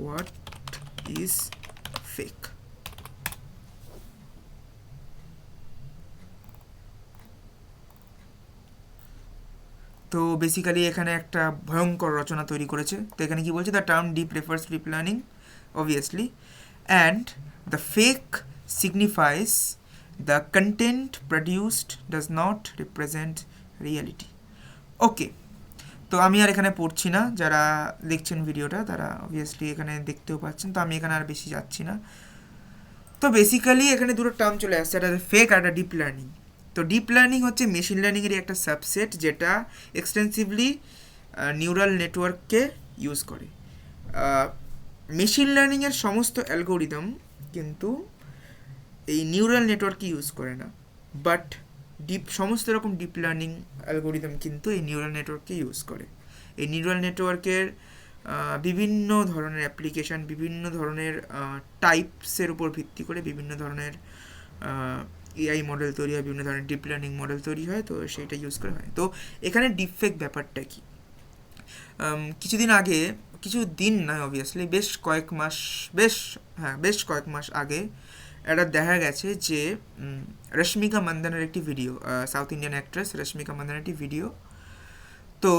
what is fake. তো বেসিক্যালি এখানে একটা ভয়ঙ্কর রচনা তৈরি করেছে। তো এখানে কি বলছে, the term deep refers to deep learning obviously, and the fake signifies the content produced does not represent reality. Okay, তো আমি আর এখানে পড়ছি না, যারা দেখছেন ভিডিওটা তারা অবভিয়াসলি এখানে দেখতেও পাচ্ছেন, তো আমি এখানে আর বেশি যাচ্ছি না। তো বেসিক্যালি এখানে দুটো টার্ম চলে আসছে, একটা ফেক আর একটা ডিপ লার্নিং। তো ডিপ লার্নিং হচ্ছে মেশিন লার্নিংয়েরই একটা সাবসেট, যেটা এক্সটেন্সিভলি নিউরাল নেটওয়ার্ককে ইউজ করে। মেশিন লার্নিংয়ের সমস্ত অ্যালগোরিদম কিন্তু এই নিউরাল নেটওয়ার্ককে ইউজ করে না, বাট সমস্ত রকম ডিপ লার্নিং অ্যালগোরিদম কিন্তু এই নিউরাল নেটওয়ার্ককে ইউজ করে। এই নিউরাল নেটওয়ার্কের বিভিন্ন ধরনের অ্যাপ্লিকেশান, বিভিন্ন ধরনের টাইপসের উপর ভিত্তি করে বিভিন্ন ধরনের এআই মডেল তৈরি হয়, বিভিন্ন ধরনের ডিপ লার্নিং মডেল তৈরি হয়, তো সেইটা ইউজ করে হয়। তো এখানে ডিপফেক ব্যাপারটা কি, কিছুদিন আগে, কিছু দিন নয় অবভিয়াসলি, বেশ কয়েক মাস আগে এটা দেখা গেছে যে রশ্মিকা মান্দানার একটি video, south Indian actress Rashmika মান্দানার একটি ভিডিও, তো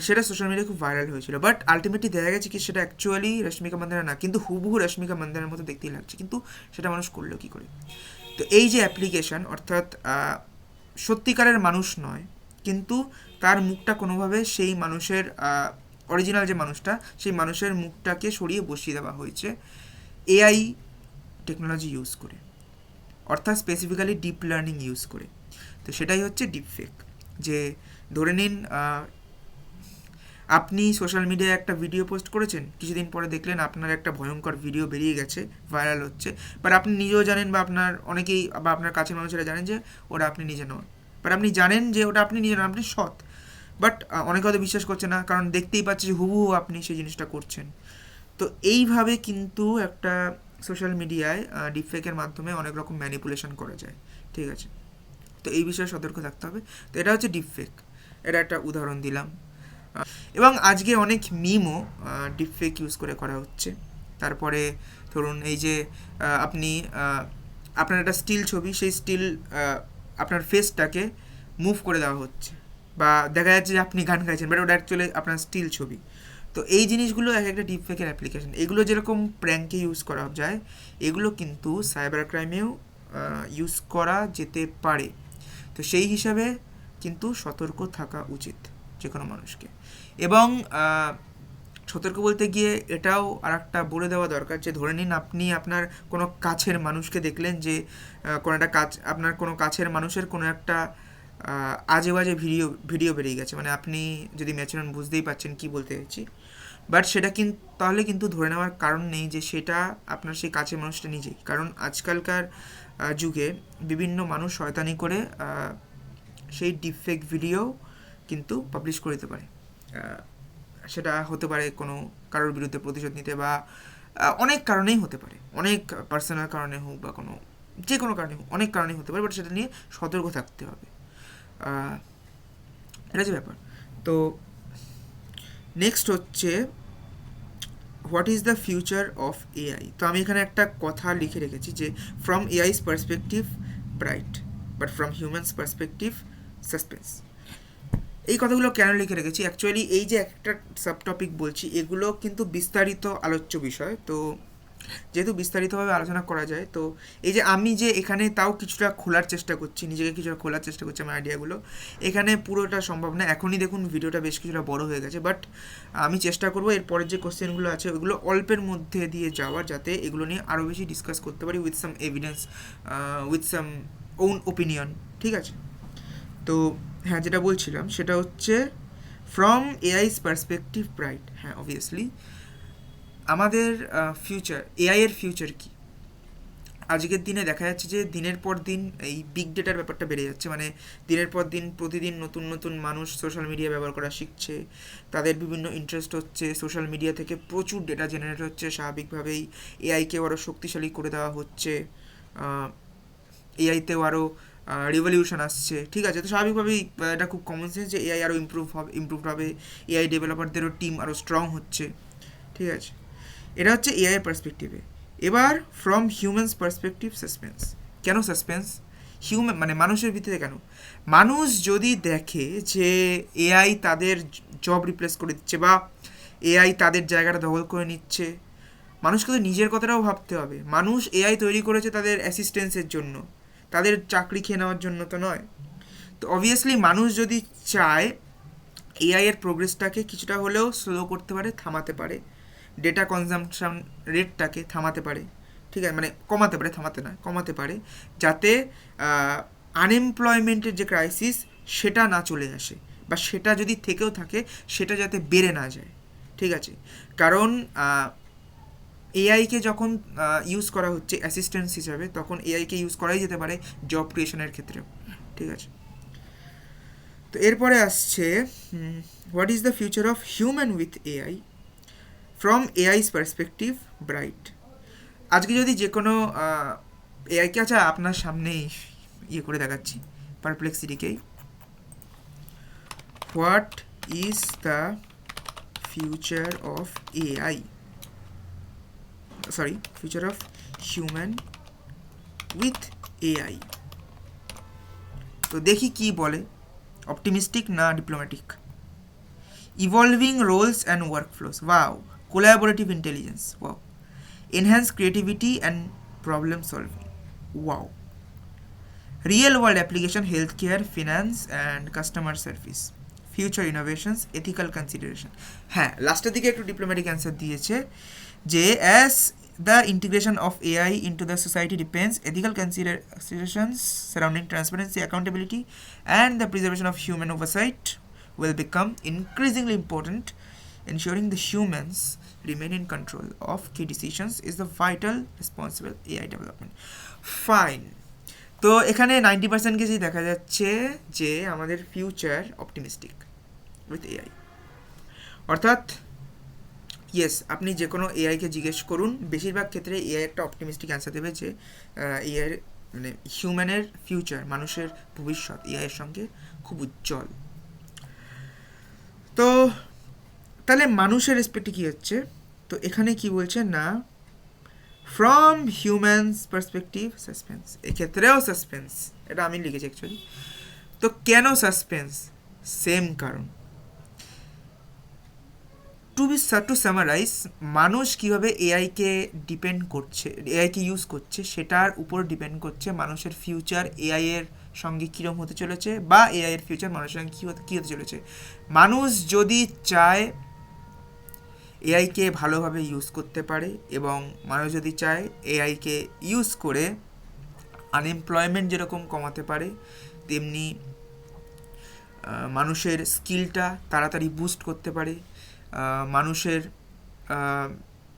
সেটা সোশ্যাল মিডিয়ায় খুব ভাইরাল হয়েছিল। বাট আলটিমেটলি দেখা গেছে কি সেটা অ্যাকচুয়ালি রশ্মিকা মান্দানা না, কিন্তু হুবহু রশ্মিকা মান্দানার মতো দেখতেই লাগছে, কিন্তু সেটা মানুষ করলো কী করে? তো এই যে অ্যাপ্লিকেশান, অর্থাৎ সত্যিকারের মানুষ নয়, কিন্তু তার মুখটা কোনোভাবে সেই মানুষের অরিজিনাল যে মানুষটা, সেই মানুষের মুখটাকে সরিয়ে বসিয়ে দেওয়া হয়েছে এআই টেকনোলজি ইউজ করে, অর্থাৎ স্পেসিফিক্যালি ডিপ লার্নিং ইউজ করে। তো সেটাই হচ্ছে ডিপফেক। যে ধরে নিন আপনি সোশ্যাল মিডিয়ায় একটা ভিডিও পোস্ট করেছেন, কিছুদিন পরে দেখলেন আপনার একটা ভয়ঙ্কর ভিডিও বেরিয়ে গেছে, ভাইরাল হচ্ছে, বাট আপনি নিজেও জানেন বা আপনার অনেকেই বা আপনার কাছের মানুষেরা জানেন যে ওটা আপনি নিজে নন, বাট আপনি জানেন যে ওটা আপনি নিজে নন, আপনি সৎ, বাট অনেকে হয়তো বিশ্বাস করছে না, কারণ দেখতেই পাচ্ছে যে হুবহু আপনি সেই জিনিসটা করছেন। তো এইভাবে কিন্তু একটা সোশ্যাল মিডিয়ায় ডিপফেকের মাধ্যমে অনেক রকম ম্যানিপুলেশন করা যায়, ঠিক আছে? তো এই বিষয়ে সতর্ক থাকতে হবে। তো এটা হচ্ছে ডিপফেক, এটা একটা উদাহরণ দিলাম। এবং আজকে অনেক মিমও ডিপফেক ইউজ করে করা হচ্ছে। তারপরে ধরুন এই যে আপনি আপনার একটা স্টিল ছবি, সেই স্টিল আপনার ফেসটাকে মুভ করে দেওয়া হচ্ছে, বা দেখা যাচ্ছে যে আপনি গান গাইছেন, বাট ওটা অ্যাকচুয়ালি আপনার স্টিল ছবি। তো এই জিনিসগুলো এক একটা ডিপফেকের অ্যাপ্লিকেশন। এগুলো যেরকম প্র্যাঙ্কে ইউজ করা যায়, এগুলো কিন্তু সাইবার ক্রাইমেও ইউজ করা যেতে পারে। তো সেই হিসাবে কিন্তু সতর্ক থাকা উচিত যে কোনো মানুষকে। এবং সতর্ক বলতে গিয়ে এটাও আর একটা বলে দেওয়া দরকার যে ধরে নিন আপনি আপনার কোনো কাছের মানুষকে দেখলেন যে কোনো একটা আপনার কোনো কাছের মানুষের কোনো একটা আজে বাজে ভিডিও বেরিয়ে গেছে, মানে আপনি যদি ম্যাচুরেন বুঝতেই পারছেন কী বলতে চাইছি, বাট সেটা কিন্তু তাহলে কিন্তু ধরে নেওয়ার কারণ নেই যে সেটা আপনার সেই কাছের মানুষটা নিজেই। কারণ আজকালকার যুগে বিভিন্ন মানুষ শয়তানি করে সেই ডিপফেক ভিডিও কিন্তু পাবলিশ করে দিতে পারে। সেটা হতে পারে কোনো কারোর বিরুদ্ধে প্রতিশোধ নিতে, বা অনেক কারণেই হতে পারে, অনেক পার্সোনাল কারণে হোক বা কোনো যে কোনো কারণে হোক, অনেক কারণেই হতে পারে, বাট সেটা নিয়ে সতর্ক থাকতে হবে। এটা যে ব্যাপার। তো নেক্সট হচ্ছে what is the future of AI. তো আমি এখানে একটা কথা লিখে রেখেছি যে from AI's perspective bright, but from human's perspective suspense. এই কথাগুলো কেন লিখে রেখেছি, অ্যাকচুয়ালি এই যে একটা সাব টপিক বলছি, এগুলো কিন্তু বিস্তারিত আলোচ্য বিষয়। তো যেহেতু বিস্তারিতভাবে আলোচনা করা যায়, তো এই যে আমি যে এখানে তাও কিছুটা খোলার চেষ্টা করছি, নিজেকে কিছুটা খোলার চেষ্টা করছি আমার আইডিয়াগুলো, এখানে পুরোটা সম্ভব না। এখনই দেখুন ভিডিওটা বেশ কিছুটা বড় হয়ে গেছে, বাট আমি চেষ্টা করবো এরপরের যে কোশ্চেনগুলো আছে ওইগুলো অল্পের মধ্যে দিয়ে যাওয়ার, যাতে এগুলো নিয়ে আরও বেশি ডিসকাস করতে পারি with some evidence, with some own opinion, ঠিক আছে? তো হ্যাঁ, যেটা বলছিলাম সেটা হচ্ছে ফ্রম এআইস পার্সপেক্টিভ ব্রাইট। হ্যাঁ, অবভিয়াসলি আমাদের ফিউচার, এআইয়ের ফিউচার কী? আজকের দিনে দেখা যাচ্ছে যে দিনের পর দিন এই বিগ ডেটার ব্যাপারটা বেড়ে যাচ্ছে, মানে দিনের পর দিন প্রতিদিন নতুন নতুন মানুষ সোশ্যাল মিডিয়া ব্যবহার করা শিখছে, তাদের বিভিন্ন ইন্টারেস্ট হচ্ছে, সোশ্যাল মিডিয়া থেকে প্রচুর ডেটা জেনারেট হচ্ছে, স্বাভাবিকভাবেই এআইকেও আরও শক্তিশালী করে দেওয়া হচ্ছে, এআইতেও আরও রিভলিউশন আসছে, ঠিক আছে? তো স্বাভাবিকভাবেই এটা খুব কমন সেন্স যে এআই আরও ইমপ্রুভ হবে, এআই ডেভেলপারদেরও টিম আরও স্ট্রং হচ্ছে, ঠিক আছে? এটা হচ্ছে এআই এর পার্সপেক্টিভে। এবার ফ্রম হিউম্যানস পার্সপেক্টিভ সাসপেন্স। কেন সাসপেন্স? হিউম্যান মানে মানুষের ভিত্তিতে কেন? মানুষ যদি দেখে যে এআই তাদের জব রিপ্লেস করে দিচ্ছে, বা এআই তাদের জায়গাটা দখল করে নিচ্ছে, মানুষকে তো নিজের কথাটাও ভাবতে হবে। মানুষ এআই তৈরি করেছে তাদের অ্যাসিস্ট্যান্সের জন্য, তাদের চাকরি খেয়ে নেওয়ার জন্য তো নয়। তো অবভিয়াসলি মানুষ যদি চায় এআই এর প্রোগ্রেসটাকে কিছুটা হলেও স্লো করতে পারে, থামাতে পারে, ডেটা কনজাম্পশন রেটটাকে থামাতে পারে, ঠিক আছে? মানে কমাতে পারে, থামাতে না, কমাতে পারে, যাতে আনএমপ্লয়মেন্টের যে ক্রাইসিস সেটা না চলে আসে, বা সেটা যদি থেকেও থাকে সেটা যাতে বেড়ে না যায়, ঠিক আছে, কারণ এআইকে যখন ইউজ করা হচ্ছে অ্যাসিস্ট্যান্স হিসাবে, তখন এআইকে ইউজ করাই যেতে পারে জব ক্রিয়েশনের ক্ষেত্রেও। ঠিক আছে, তো এরপরে আসছে what is the future of human with AI from AI's perspective bright. আজকে যদি যে কোনো এআইকে, আচ্ছা আপনার সামনেই ইয়ে করে দেখাচ্ছি পারপ্লেক্সিটিকেই, what is the future of AI, sorry future of human with AI. তো দেখি কি বলে, অপটিমিস্টিক না diplomatic. Evolving roles and workflows, wow. Collaborative intelligence, wow. Enhance creativity and problem solving, wow. Real world application, health care, finance and customer service, future innovations, ethical consideration. হ্যাঁ, লাস্টের দিকে একটু diplomatic answer দিয়েছে যে as the integration of AI into the society depends ethical considerations surrounding transparency, accountability, and the preservation of human oversight will become increasingly important. Ensuring the humans remain in control of key decisions is the vital responsible AI development. Fine. তো এখানে 90% কেসই দেখা যাচ্ছে যে আমাদের future optimistic with AI, অর্থাৎ yes, আপনি যে কোনো এআইকে জিজ্ঞেস করুন, বেশিরভাগ ক্ষেত্রে এআই একটা অপটিমিস্টিক অ্যান্সার দেবে যে এআইয়ের মানে হিউম্যানের ফিউচার, মানুষের ভবিষ্যৎ এআইয়ের সঙ্গে খুব উজ্জ্বল। তো তাহলে মানুষের রেসপেক্টে কী হচ্ছে, তো এখানে কি বলছে না, ফ্রম হিউম্যানস পার্সপেক্টিভ সাসপেন্স, এক্ষেত্রেও সাসপেন্স, এটা আমি লিখেছি অ্যাকচুয়ালি। তো কেন সাসপেন্স? সেম কারণ। টু সামারাইজ, মানুষ কীভাবে এআইকে ডিপেন্ড করছে, এআইকে ইউজ করছে, সেটার উপর ডিপেন্ড করছে মানুষের ফিউচার এআইয়ের সঙ্গে কীরকম হতে চলেছে, বা এআইয়ের ফিউচার মানুষের সঙ্গে কী হতে চলেছে। মানুষ যদি চায় এআইকে ভালোভাবে ইউজ করতে পারে, এবং মানুষ যদি চায় এআইকে ইউজ করে আনএমপ্লয়মেন্ট যেরকম কমাতে পারে, তেমনি মানুষের স্কিলটা তাড়াতাড়ি বুস্ট করতে পারে, মানুষের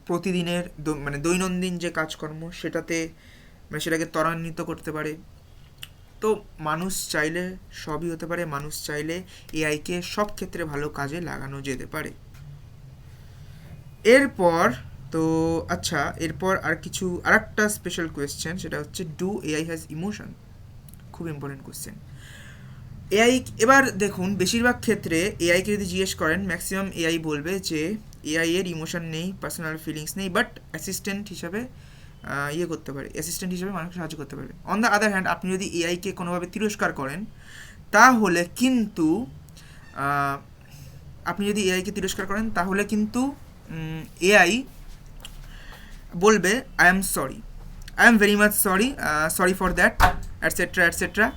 প্রতিদিনের মানে দৈনন্দিন যে কাজকর্ম সেটাতে মানে সেটাকে ত্বরান্বিত করতে পারে। তো মানুষ চাইলে সবই হতে পারে, মানুষ চাইলে এআইকে সব ক্ষেত্রে ভালো কাজে লাগানো যেতে পারে। এরপর তো আচ্ছা, এরপর আর একটা স্পেশাল কোয়েশ্চেন, সেটা হচ্ছে ডু এআই হ্যাজ ইমোশন, খুব ইম্পর্টেন্ট কোয়েশ্চেন। এআই, এবার দেখুন বেশিরভাগ ক্ষেত্রে এআইকে যদি জিজ্ঞেস করেন, ম্যাক্সিমাম এআই বলবে যে এআই এর ইমোশন নেই, পার্সোনাল ফিলিংস নেই, বাট অ্যাসিস্ট্যান্ট হিসাবে ইয়ে করতে পারে, অ্যাসিস্ট্যান্ট হিসাবে মানুষকে সাহায্য করতে পারবে। অন দ্য আদার হ্যান্ড, আপনি যদি এআইকে কোনোভাবে তিরস্কার করেন, তাহলে কিন্তু এআই বলবে I am sorry, I am very much sorry, sorry for that, etcetera etcetera,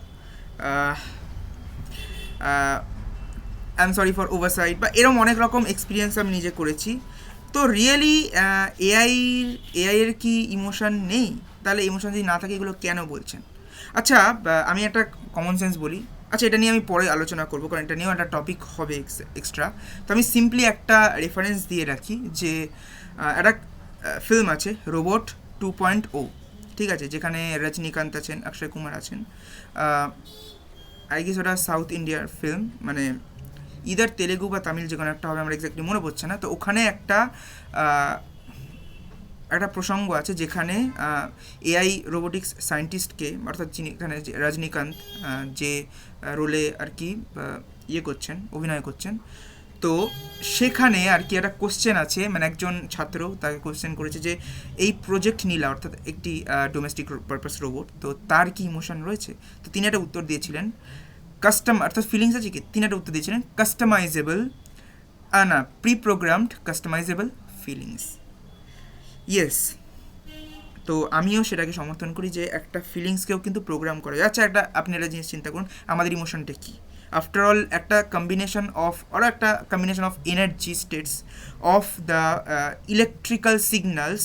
I am sorry for oversight, বা এরকম অনেক রকম এক্সপিরিয়েন্স আমি নিজে করেছি। তো রিয়েলি এআইয়ের কি ইমোশন নেই? তাহলে ইমোশন যদি না থাকে এগুলো কেন বলছেন? আচ্ছা, আমি একটা কমন সেন্স বলি, আচ্ছা এটা নিয়ে আমি পরে আলোচনা করবো, কারণ এটা নিয়েও একটা টপিক হবে এক্সট্রা। তো আমি সিম্পলি একটা রেফারেন্স দিয়ে রাখি যে একটা ফিল্ম আছে রোবট 2.0, ঠিক আছে, যেখানে রজনীকান্ত আছেন, অক্ষয় কুমার আছেন, আই গেস ওটা সাউথ ইন্ডিয়ার ফিল্ম, মানে ইদার তেলেগু বা তামিল যে কোনো একটা হবে, আমার এক্স্যাক্টলি মনে পড়ছে না। তো ওখানে একটা প্রসঙ্গ আছে যেখানে এআই রোবোটিক্স সায়েন্টিস্টকে, অর্থাৎ যিনি এখানে রজনীকান্ত যে রোলে আর কি অভিনয় করছেন, তো সেখানে আর কি একটা কোশ্চেন আছে, মানে একজন ছাত্র তাকে কোশ্চেন করেছে যে এই প্রজেক্ট নীলা, অর্থাৎ একটি ডোমেস্টিক পারপাস রোবট, তো তার কি ইমোশন রয়েছে? তো তিনি একটা উত্তর দিয়েছিলেন অর্থাৎ ফিলিংস আছে কি, তিনি একটা উত্তর দিয়েছিলেন কাস্টমাইজেবল, না pre programmed customisable feelings. Yes, তো আমিও সেটাকে সমর্থন করি যে একটা ফিলিংসকেও কিন্তু প্রোগ্রাম করা যায়। আচ্ছা, আপনি একটা জিনিস চিন্তা করুন, আমাদের ইমোশনটা কী? আফটার অল একটা combination of energy states of the electrical signals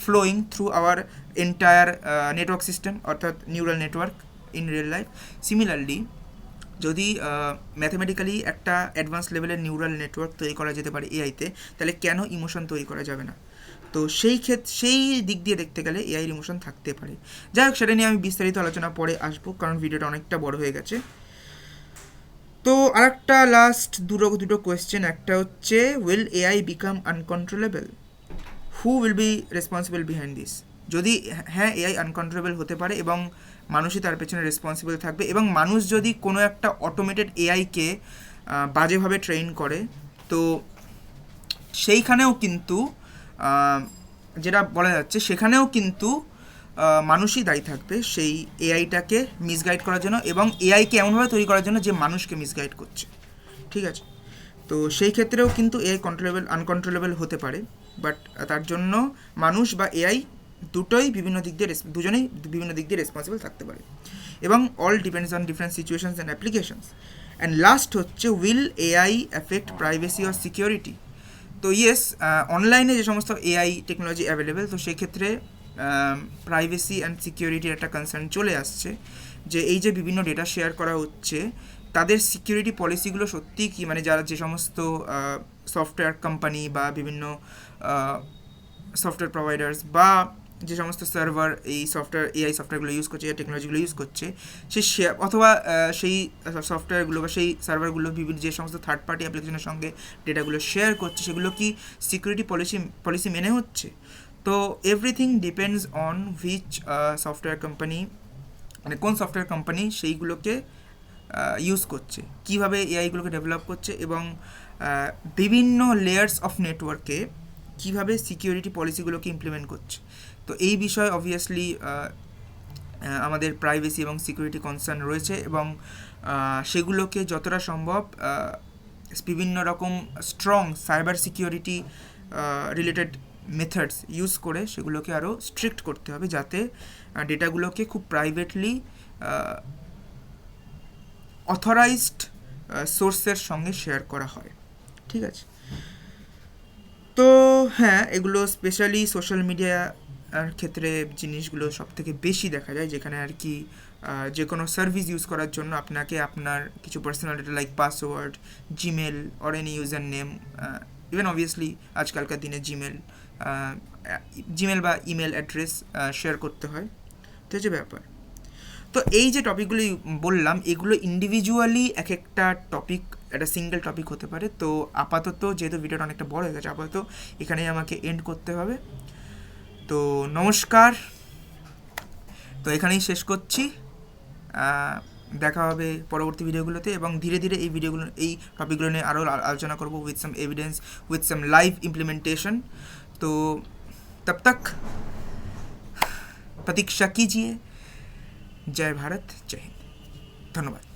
flowing through our entire network system, অর্থাৎ neural network in real life. Similarly যদি ম্যাথমেটিক্যালি একটা অ্যাডভান্স লেভেলের নিউরাল নেটওয়ার্ক তৈরি করা যেতে পারে এআইতে, তাহলে কেন ইমোশন তৈরি করা যাবে না? তো সেই দিক দিয়ে দেখতে গেলে এআইয়ের ইমোশন থাকতে পারে। যাই হোক, সেটা নিয়ে আমি বিস্তারিত আলোচনা পরে আসবো, কারণ ভিডিওটা অনেকটা বড় হয়ে গেছে। তো আরেকটা লাস্ট দুটো কোয়েশ্চেন, একটা হচ্ছে will AI become uncontrollable, who will be responsible behind this? যদি হ্যাঁ এআই আনকন্ট্রোলেবল হতে পারে এবং মানুষই তার পেছনে রেসপন্সিবল থাকবে, এবং মানুষ যদি কোনো একটা অটোমেটেড এআইকে বাজেভাবে ট্রেন করে, তো সেইখানেও কিন্তু যেটা বলা যাচ্ছে, সেখানেও কিন্তু মানুষই দায়ী থাকবে সেই এআইটাকে মিসগাইড করার জন্য, এবং এআইকে এমনভাবে তৈরি করার জন্য যে মানুষকে মিসগাইড করছে। ঠিক আছে, তো সেই ক্ষেত্রেও কিন্তু এআই আনকন্ট্রোলেবল হতে পারে, বাট তার জন্য মানুষ বা এআই দুজনেই বিভিন্ন দিক দিয়ে রেসপন্সিবল থাকতে পারে, এবং all depends on different situations and applications. And last হচ্ছে will AI effect privacy or security? তো ইয়েস, অনলাইনে যে সমস্ত এআই টেকনোলজি অ্যাভেলেবেল, তো সেক্ষেত্রে প্রাইভেসি অ্যান্ড সিকিউরিটির একটা কনসার্ন চলে আসছে, যে এই যে বিভিন্ন ডেটা শেয়ার করা হচ্ছে, তাদের সিকিউরিটি পলিসিগুলো সত্যিই কি, মানে যারা যে সমস্ত সফটওয়্যার কোম্পানি বা বিভিন্ন সফটওয়্যার প্রোভাইডার্স বা যে সমস্ত সার্ভার এই এআই সফটওয়্যারগুলো ইউজ করছে, এই টেকনোলজিগুলো ইউজ করছে, অথবা সেই সফটওয়্যারগুলো বা সেই সার্ভারগুলো বিভিন্ন যে সমস্ত থার্ড পার্টি অ্যাপ্লিকেশনের সঙ্গে ডেটাগুলো শেয়ার করছে, সেগুলো কি সিকিউরিটি পলিসি মেনে হচ্ছে? তো everything depends on which software company, মানে কোন সফটওয়্যার কোম্পানি সেইগুলোকে ইউজ করছে, কীভাবে এআইগুলোকে ডেভেলপ করছে, এবং বিভিন্ন লেয়ার্স অফ নেটওয়ার্কে কীভাবে সিকিউরিটি পলিসিগুলোকে ইমপ্লিমেন্ট করছে। তো এই বিষয়ে অবভিয়াসলি আমাদের প্রাইভেসি এবং সিকিউরিটি কনসার্ন রয়েছে, এবং সেগুলোকে যতটা সম্ভব বিভিন্ন রকম strong cyber security related methods use করে সেগুলোকে আরও স্ট্রিক্ট করতে হবে, যাতে ডেটাগুলোকে খুব প্রাইভেটলি অথরাইজড সোর্সের সঙ্গে শেয়ার করা হয়। ঠিক আছে, তো হ্যাঁ, এগুলো স্পেশালি সোশ্যাল মিডিয়ার ক্ষেত্রে জিনিসগুলো সব থেকে বেশি দেখা যায়, যেখানে আর কি যে কোনো সার্ভিস ইউজ করার জন্য আপনাকে আপনার কিছু personal data like password, Gmail or any user name, even obviously আজকালকার দিনে জিমেল বা ইমেল অ্যাড্রেস শেয়ার করতে হয়। তো হচ্ছে ব্যাপার। তো এই যে টপিকগুলি বললাম, এগুলো ইন্ডিভিজুয়ালি এক একটা টপিক, একটা সিঙ্গেল টপিক হতে পারে। তো আপাতত যেহেতু ভিডিওটা অনেকটা বড় হয়ে গেছে, আপাতত এখানেই আমাকে এন্ড করতে হবে। তো নমস্কার, তো এখানেই শেষ করছি। দেখা হবে পরবর্তী ভিডিওগুলোতে, এবং ধীরে ধীরে এই টপিকগুলো নিয়ে আরও আলোচনা করবো with some evidence, with some live implementation. तो तब तक प्रतीक्षा कीजिए। जय भारत, जय हिंद, धन्यवाद।